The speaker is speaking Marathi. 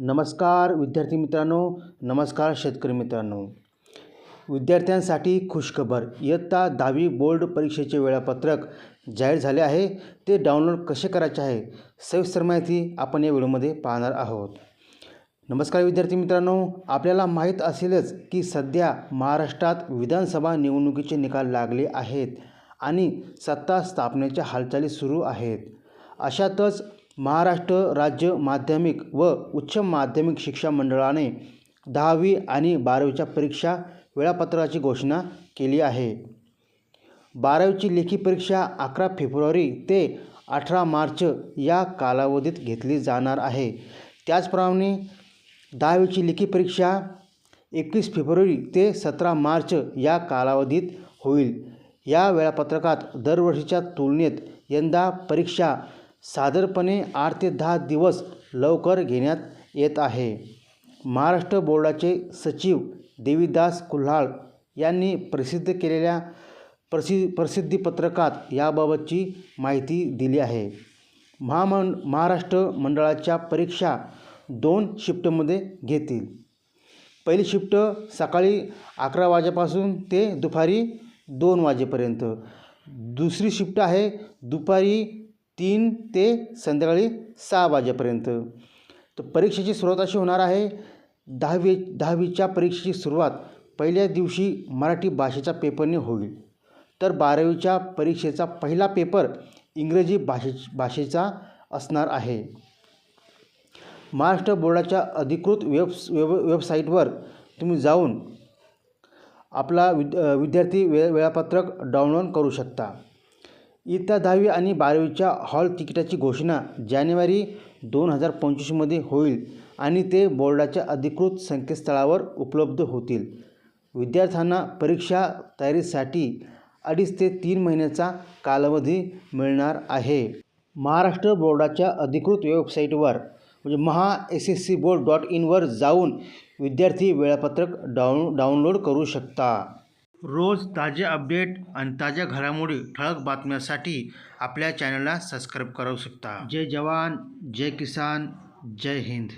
नमस्कार विद्यार्थी मित्रांनो, नमस्कार शेतकरी मित्रांनो. विद्यार्थ्यांसाठी खुशखबर. इयत्ता 10वी बोर्ड परीक्षेचे वेळापत्रक जाहीर झाले आहे. ते डाउनलोड कसे करायचे आहे सविस्तर माहिती आपण या व्हिडिओमध्ये पाहणार आहोत. नमस्कार विद्यार्थी मित्रांनो, आपल्याला माहीत असेलच की सध्या महाराष्ट्रात विधानसभा निवडणुकीचे निकाल लागले आहेत आणि सत्ता स्थापनेच्या हालचाली सुरू आहेत. अशातच महाराष्ट्र राज्य माध्यमिक व उच्च माध्यमिक शिक्षा मंडळाने 10वी आणि 12वीच्या परीक्षा वेळापत्रकाची घोषणा केली आहे. 12वीची लेखी परीक्षा 11 फेब्रुवारी ते 18 मार्च या कालावधीत घेतली जाणार आहे. त्याचप्रमाणे 10वीची लेखी परीक्षा 21 फेब्रुवारी ते 17 मार्च या कालावधीत होईल. या वेळापत्रकात दरवर्षीच्या तुलनेत यंदा परीक्षा साधारणपणे 8 ते 10 दिवस लवकर घेण्यात येत आहे. महाराष्ट्र बोर्डाचे सचिव देवीदास कुल्हाळ यांनी प्रसिद्ध केलेल्या प्रसिद्धीपत्रकात याबाबतची माहिती दिली आहे. महाराष्ट्र मंडळाच्या परीक्षा 2 शिफ्टमध्ये घेतील. पहिली शिफ्ट सकाळी 11 वाजेपासून ते दुपारी 2 वाजेपर्यंत. दुसरी शिफ्ट आहे दुपारी 3 ते संध्याकाळी 6 वाजेपर्यंत. तर परीक्षेची सुरुवात अशी होणार आहे. 10वीच्या परीक्षेची सुरुवात पहिल्या दिवशी मराठी भाषेच्या पेपरने होईल. तर 12वीच्या परीक्षेचा पहिला पेपर इंग्रजी भाषेचा असणार आहे. महाराष्ट्र बोर्डाच्या अधिकृत वेबसाईटवर तुम्ही जाऊन आपला विद्यार्थी वेळापत्रक डाउनलोड करू शकता. इयत्ता 10वी आणि 12वीच्या हॉल तिकिटाची घोषणा जानेवारी 2025मध्ये होईल आणि ते बोर्डाच्या अधिकृत संकेतस्थळावर उपलब्ध होतील. विद्यार्थ्यांना परीक्षा तयारीसाठी 2.5 ते 3 महिन्याचा कालावधी मिळणार आहे. महाराष्ट्र बोर्डाच्या अधिकृत वेबसाईटवर म्हणजे mahasscboard.in वर जाऊन विद्यार्थी वेळापत्रक डाउनलोड करू शकता. रोज ताजे अपडेट आणि ताज्या घडामोडी ठळक बातम्यांसाठी आपल्या चॅनलला सबस्क्राईब करू शकता. जय जवान, जय किसान, जय हिंद.